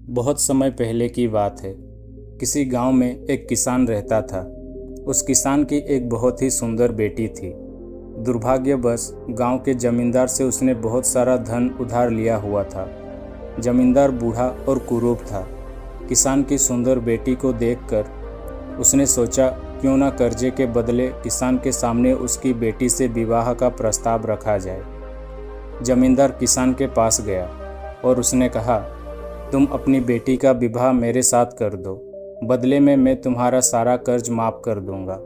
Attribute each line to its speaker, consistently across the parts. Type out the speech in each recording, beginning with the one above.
Speaker 1: बहुत समय पहले की बात है। किसी गांव में एक किसान रहता था। उस किसान की एक बहुत ही सुंदर बेटी थी। दुर्भाग्यवश गांव के जमींदार से उसने बहुत सारा धन उधार लिया हुआ था। जमींदार बूढ़ा और कुरूप था। किसान की सुंदर बेटी को देखकर उसने सोचा क्यों ना कर्जे के बदले किसान के सामने उसकी बेटी से विवाह का प्रस्ताव रखा जाए। जमींदार किसान के पास गया और उसने कहा, तुम अपनी बेटी का विवाह मेरे साथ कर दो, बदले में मैं तुम्हारा सारा कर्ज माफ़ कर दूंगा।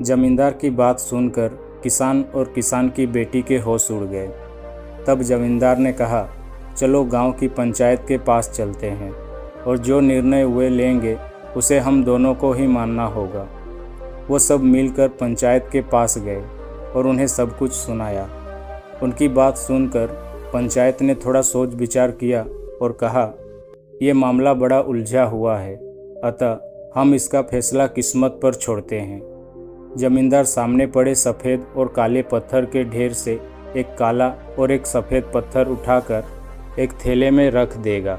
Speaker 1: जमींदार की बात सुनकर किसान और किसान की बेटी के होश उड़ गए। तब जमींदार ने कहा, चलो गांव की पंचायत के पास चलते हैं और जो निर्णय वे लेंगे उसे हम दोनों को ही मानना होगा। वो सब मिलकर पंचायत के पास गए और उन्हें सब कुछ सुनाया। उनकी बात सुनकर पंचायत ने थोड़ा सोच विचार किया और कहा, ये मामला बड़ा उलझा हुआ है, अतः हम इसका फैसला किस्मत पर छोड़ते हैं। जमींदार सामने पड़े सफ़ेद और काले पत्थर के ढेर से एक काला और एक सफ़ेद पत्थर उठाकर एक थैले में रख देगा।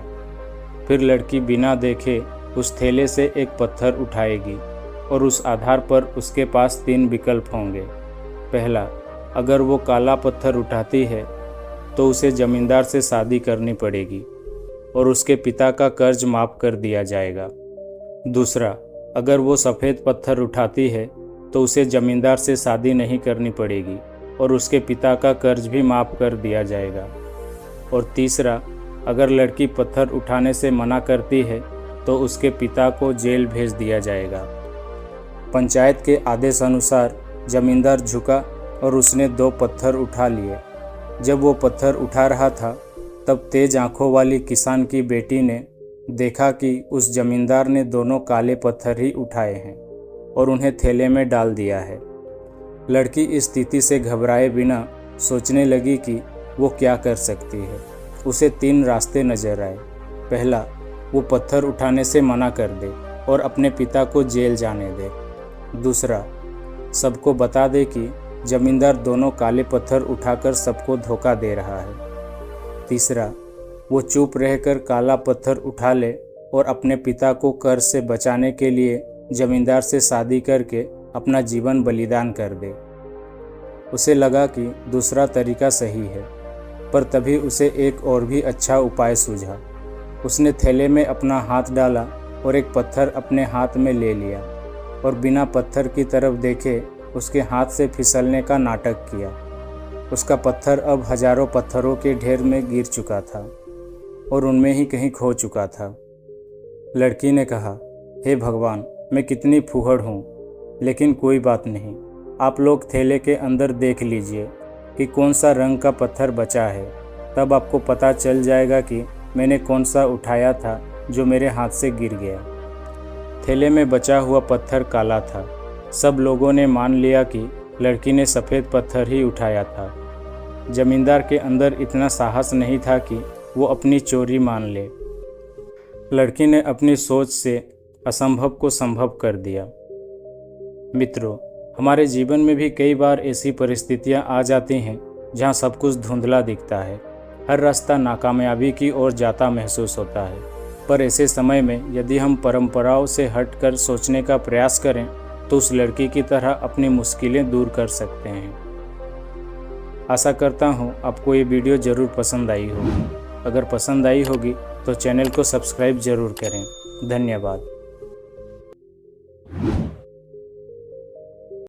Speaker 1: फिर लड़की बिना देखे उस थैले से एक पत्थर उठाएगी और उस आधार पर उसके पास 3 विकल्प होंगे। पहला, अगर वो काला पत्थर उठाती है तो उसे जमींदार से शादी करनी पड़ेगी और उसके पिता का कर्ज माफ़ कर दिया जाएगा। दूसरा, अगर वो सफ़ेद पत्थर उठाती है तो उसे जमींदार से शादी नहीं करनी पड़ेगी और उसके पिता का कर्ज भी माफ़ कर दिया जाएगा। और तीसरा, अगर लड़की पत्थर उठाने से मना करती है तो उसके पिता को जेल भेज दिया जाएगा। पंचायत के आदेश अनुसार जमींदार झुका और उसने 2 पत्थर उठा लिए। जब वो पत्थर उठा रहा था तब तेज आंखों वाली किसान की बेटी ने देखा कि उस जमींदार ने दोनों काले पत्थर ही उठाए हैं और उन्हें थैले में डाल दिया है। लड़की इस स्थिति से घबराए बिना सोचने लगी कि वो क्या कर सकती है। उसे 3 रास्ते नजर आए। पहला, वो पत्थर उठाने से मना कर दे और अपने पिता को जेल जाने दे। दूसरा, सबको बता दे कि जमींदार दोनों काले पत्थर उठाकर सबको धोखा दे रहा है। तीसरा, वो चुप रहकर काला पत्थर उठा ले और अपने पिता को कर्ज से बचाने के लिए जमींदार से शादी करके अपना जीवन बलिदान कर दे। उसे लगा कि दूसरा तरीका सही है, पर तभी उसे एक और भी अच्छा उपाय सूझा। उसने थैले में अपना हाथ डाला और एक पत्थर अपने हाथ में ले लिया और बिना पत्थर की तरफ देखे उसके हाथ से फिसलने का नाटक किया। उसका पत्थर अब हजारों पत्थरों के ढेर में गिर चुका था और उनमें ही कहीं खो चुका था। लड़की ने कहा, हे भगवान, मैं कितनी फूहड़ हूँ, लेकिन कोई बात नहीं। आप लोग थैले के अंदर देख लीजिए कि कौन सा रंग का पत्थर बचा है, तब आपको पता चल जाएगा कि मैंने कौन सा उठाया था जो मेरे हाथ से गिर गया। थैले में बचा हुआ पत्थर काला था। सब लोगों ने मान लिया कि लड़की ने सफ़ेद पत्थर ही उठाया था। जमींदार के अंदर इतना साहस नहीं था कि वो अपनी चोरी मान ले। लड़की ने अपनी सोच से असंभव को संभव कर दिया। मित्रों, हमारे जीवन में भी कई बार ऐसी परिस्थितियां आ जाती हैं जहां सब कुछ धुंधला दिखता है। हर रास्ता नाकामयाबी की ओर जाता महसूस होता है। पर ऐसे समय में यदि हम परंपराओं से हटकर सोचने का प्रयास करें तो उस लड़की की तरह अपनी मुश्किलें दूर कर सकते हैं। आशा करता हूँ आपको ये वीडियो ज़रूर पसंद आई होगी। अगर पसंद आई होगी तो चैनल को सब्सक्राइब ज़रूर करें। धन्यवाद।